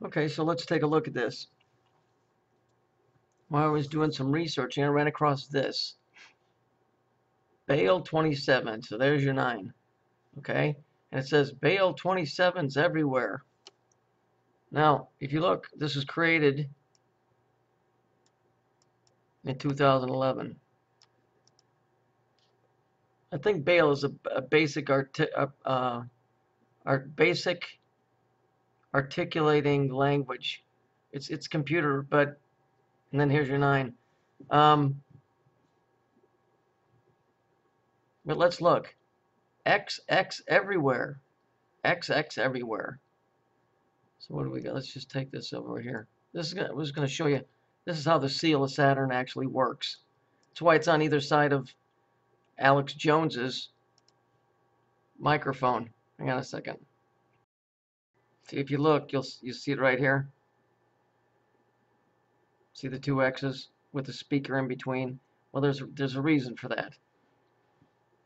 Okay, so let's take a look at this. While I was doing some researching, I ran across this. Bale 27, so there's your 9. Okay? And it says Bale 27's everywhere. Now, if you look, this was created in 2011. I think Bale is a basic basic articulating language. It's computer, but and then here's your 9. But let's look. XX everywhere. XX everywhere. So what do we got? Let's just take this over here. I was going to show you. This is how the seal of Saturn actually works. That's why it's on either side of Alex Jones's microphone. Hang on a second. See, if you look, you'll see it right here. See the 2 X's with the speaker in between? Well, there's a reason for that.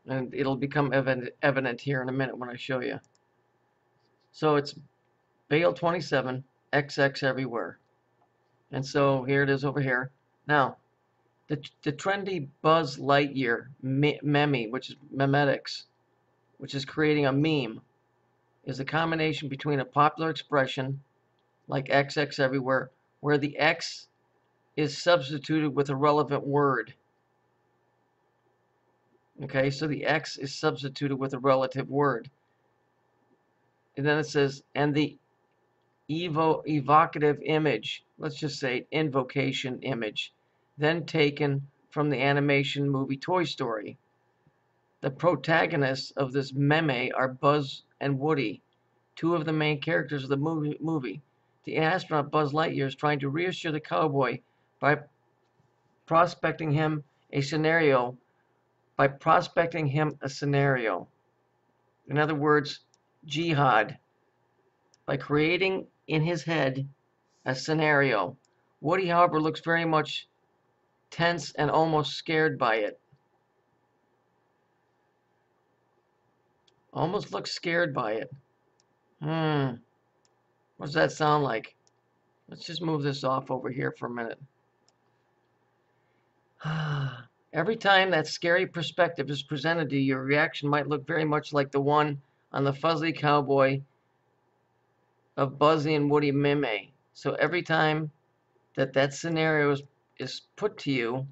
And it'll become evident here in a minute when I show you. So it's Bale 27, XX everywhere. And so here it is over here. Now, the trendy Buzz Lightyear meme, which is memetics, which is creating a meme, is a combination between a popular expression like XX everywhere, where the X is substituted with a relevant word. Okay, so the X is substituted with a relative word. And then it says, and the evocative image, let's just say invocation image, then taken from the animation movie Toy Story. The protagonists of this meme are Buzz and Woody, 2 of the main characters of the movie. The astronaut Buzz Lightyear is trying to reassure the cowboy by prospecting him a scenario. In other words, jihad. By creating in his head a scenario. Woody, however, looks very much tense and almost scared by it. Almost looks scared by it. What does that sound like? Let's just move this off over here for a minute. Every time that scary perspective is presented to you, your reaction might look very much like the one on the fuzzy cowboy of Buzzy and Woody meme. So every time that scenario is put to you,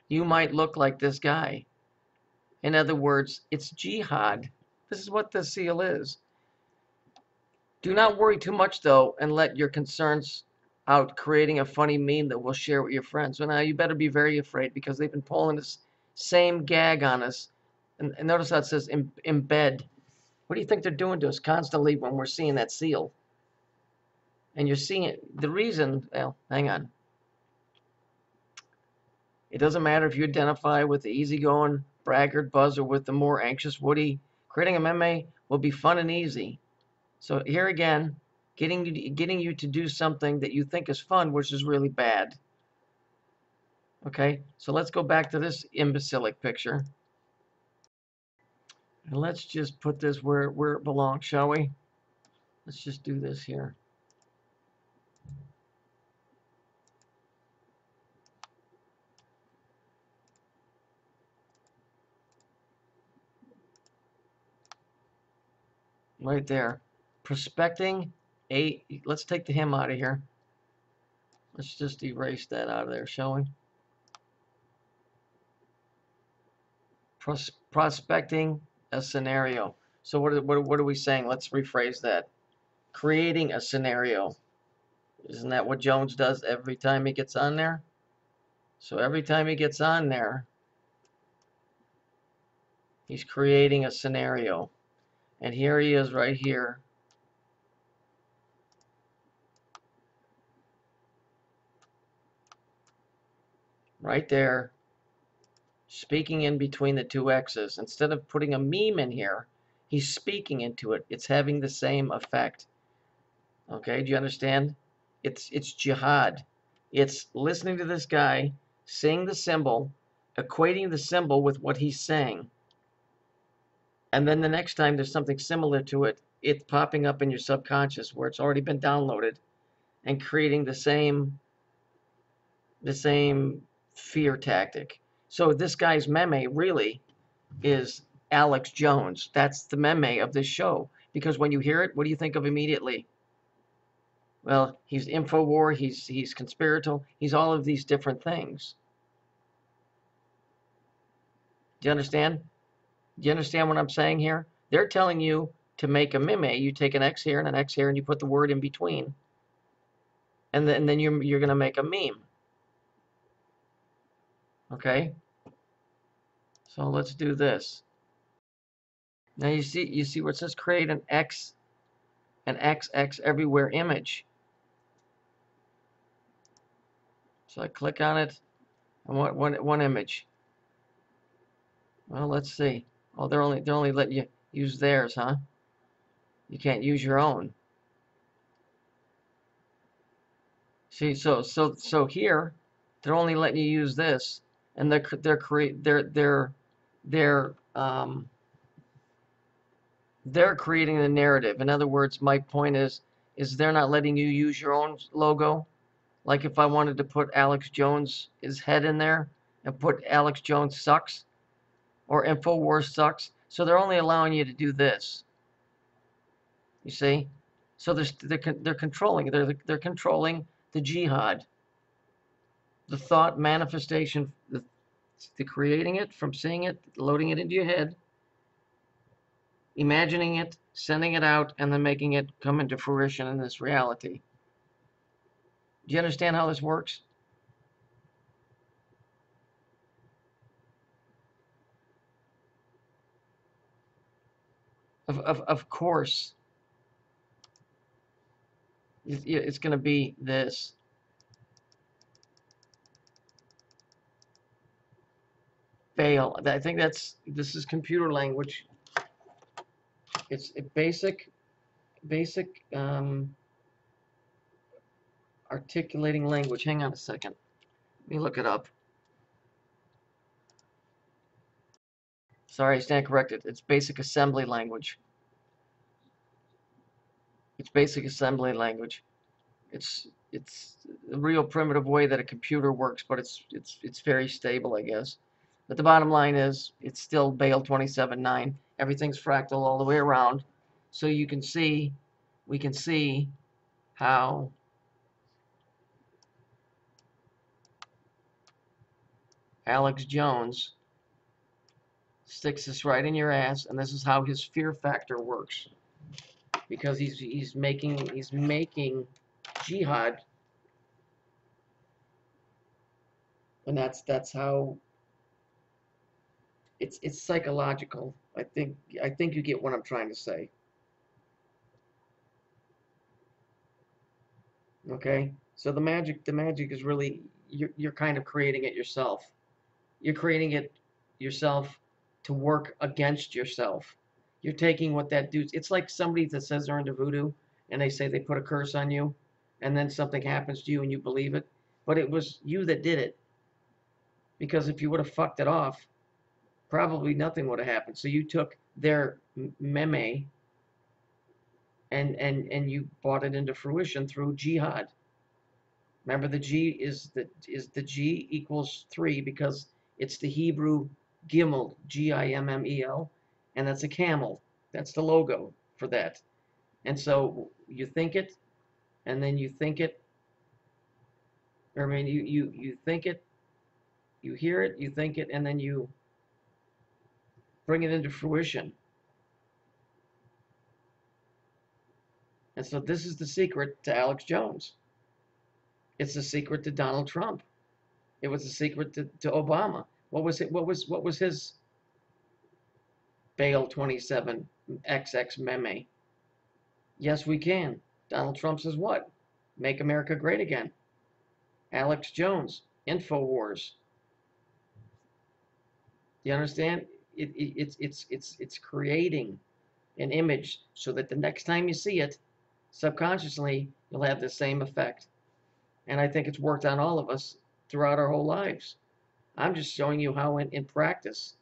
you might look like this guy. In other words, it's jihad. This is what the seal is. Do not worry too much, though, and let your concerns out creating a funny meme that we'll share with your friends. So now you better be very afraid, because they've been pulling this same gag on us. And notice how it says embed. What do you think they're doing to us constantly when we're seeing that seal? And you're seeing it. The reason, well, hang on. It doesn't matter if you identify with the easygoing braggart Buzz or with the more anxious Woody. Creating a meme will be fun and easy. So here again, getting you to do something that you think is fun, which is really bad. Okay, so let's go back to this imbecilic picture. And let's just put this where it belongs, shall we? Let's just do this here. Right there. Prospecting let's take the him out of here. Let's just erase that out of there, shall we? Prospecting a scenario. So what are we saying? Let's rephrase that. Creating a scenario. Isn't that what Jones does every time he gets on there? So every time he gets on there, he's creating a scenario. And here he is right here. Right there. Speaking in between the 2 X's. Instead of putting a meme in here, he's speaking into it. It's having the same effect. Okay, do you understand? It's jihad. It's listening to this guy, seeing the symbol, equating the symbol with what he's saying. And then the next time there's something similar to it, it's popping up in your subconscious where it's already been downloaded and creating the same fear tactic. So this guy's meme really is Alex Jones. That's the meme of this show. Because when you hear it, what do you think of immediately? Well, he's InfoWar, he's conspiratorial, he's all of these different things. Do you understand? Do you understand what I'm saying here? They're telling you to make a meme. You take an X here and an X here, and you put the word in between, and then you're gonna make a meme. Okay. So let's do this. Now you see where it says create an XX everywhere image. So I click on it. I want one image. Well, let's see. Oh, they're only letting you use theirs, huh? You can't use your own. See, so here, they're only letting you use this, and they're creating the narrative. In other words, my point is they're not letting you use your own logo. Like if I wanted to put Alex Jones' head in there and put Alex Jones sucks or InfoWars sucks, so they're only allowing you to do this. You see, so they're controlling. They're controlling the jihad, the thought manifestation, the creating it from seeing it, loading it into your head, imagining it, sending it out, and then making it come into fruition in this reality. Do you understand how this works? Of course, it's going to be this. Fail. I think this is computer language. It's a basic articulating language. Hang on a second. Let me look it up. Sorry, I stand corrected. It's basic assembly language. It's basic assembly language. It's a real primitive way that a computer works, but it's very stable, I guess. But the bottom line is it's still Bale 27.9. Everything's fractal all the way around. So we can see how Alex Jones sticks this right in your ass, and this is how his fear factor works. Because he's making jihad, and that's how it's psychological. I think you get what I'm trying to say. Okay, so the magic is really you're kind of creating it yourself. You're creating it yourself to work against yourself. You're taking what that dude's. It's like somebody that says they're into voodoo and they say they put a curse on you, and then something happens to you and you believe it, but it was you that did it. Because if you would have fucked it off, probably nothing would have happened. So you took their meme and you brought it into fruition through jihad. Remember, the G equals 3 because it's the Hebrew Gimel, Gimmel, and that's a camel. That's the logo for that. And so you think it, and then you think it. I mean, you think it, you hear it, you think it, and then you bring it into fruition. And so this is the secret to Alex Jones. It's the secret to Donald Trump. It was the secret to Obama. What was it? What was his Bale 27 XX meme? Yes, we can. Donald Trump says what? Make America great again. Alex Jones, InfoWars. You understand? It's creating an image so that the next time you see it, subconsciously, you'll have the same effect. And I think it's worked on all of us throughout our whole lives. I'm just showing you how in practice,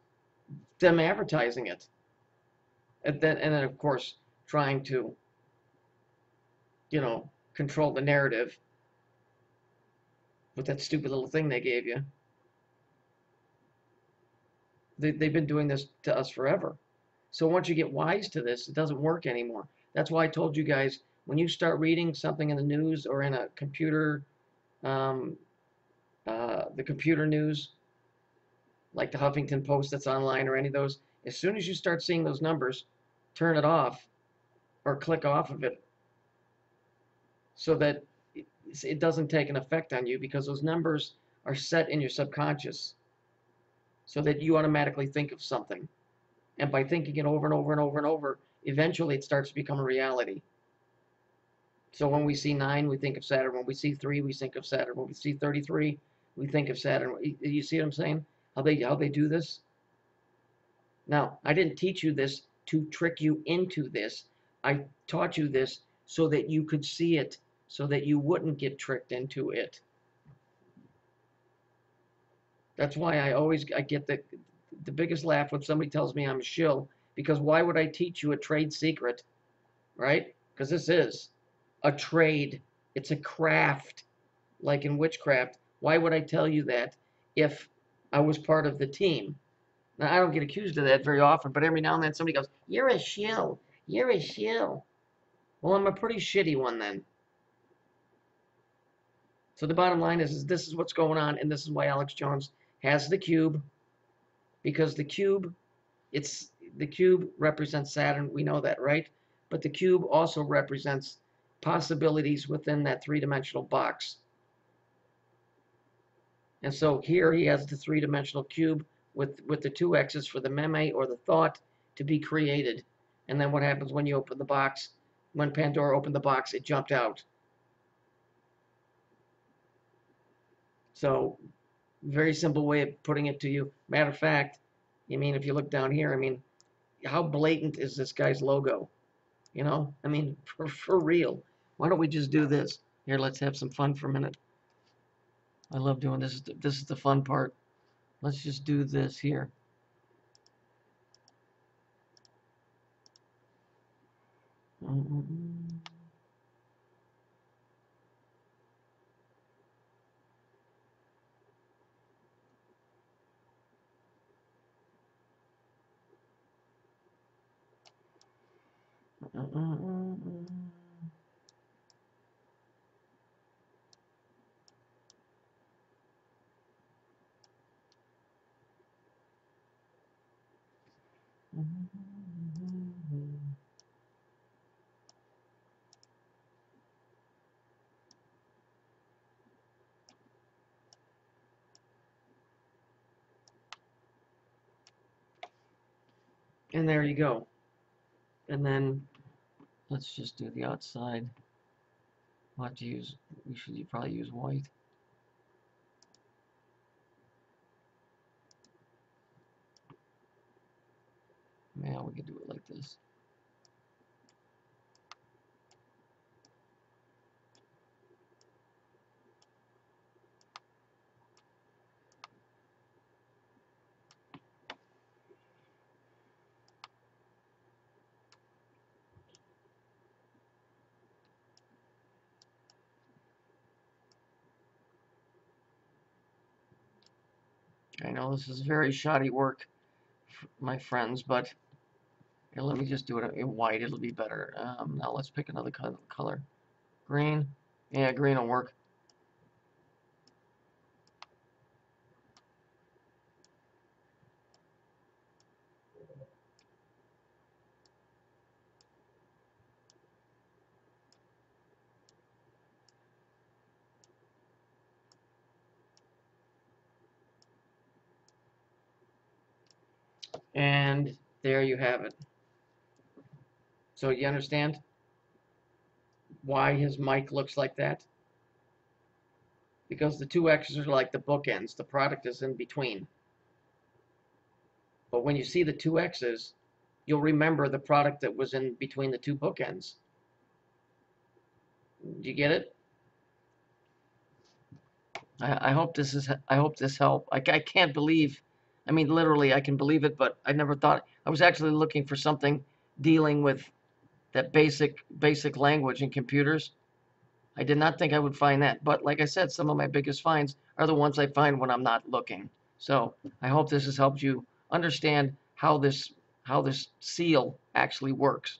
them advertising it. And then of course, trying to, you know, control the narrative with that stupid little thing they gave you. They've been doing this to us forever. So once you get wise to this, it doesn't work anymore. That's why I told you guys, when you start reading something in the news or in a computer, the computer news, like the Huffington Post that's online or any of those, as soon as you start seeing those numbers, turn it off or click off of it so that it doesn't take an effect on you, because those numbers are set in your subconscious so that you automatically think of something. And by thinking it over and over and over and over, eventually it starts to become a reality. So when we see 9, we think of Saturn. When we see 3, we think of Saturn. When we see 33, we think of Saturn. You see what I'm saying? How they do this? Now, I didn't teach you this to trick you into this. I taught you this so that you could see it, so that you wouldn't get tricked into it. That's why I get the biggest laugh when somebody tells me I'm a shill, because why would I teach you a trade secret, right? Because this is a trade. It's a craft, like in witchcraft. Why would I tell you that if I was part of the team? Now, I don't get accused of that very often, but every now and then somebody goes, "You're a shill. You're a shill." Well, I'm a pretty shitty one then. So the bottom line is this is what's going on, and this is why Alex Jones has the cube, because the cube represents Saturn. We know that, right? But the cube also represents possibilities within that three-dimensional box. And so here he has the three-dimensional cube with the 2 X's for the meme, or the thought, to be created. And then what happens when you open the box? When Pandora opened the box, it jumped out. So, very simple way of putting it to you. Matter of fact, I mean, if you look down here, I mean, how blatant is this guy's logo? You know, I mean, for real. Why don't we just do this? Here, let's have some fun for a minute. I love doing this. This is the fun part. Let's just do this here. And there you go. And then let's just do the outside. We'll have to use, you probably use white. Yeah, we could do it like this. I know this is very shoddy work, my friends, but here, let me just do it in white. It'll be better. Now let's pick another color. Green. Yeah, green will work. And there you have it. So you understand why his mic looks like that? Because the 2 X's are like the bookends. The product is in between. But when you see the 2 X's, you'll remember the product that was in between the 2 bookends. Do you get it? I hope this helped. I can't believe, I mean, literally I can believe it, but I never thought. I was actually looking for something dealing with that basic language in computers. I did not think I would find that, but like I said, some of my biggest finds are the ones I find when I'm not looking. So I hope this has helped you understand how this seal actually works.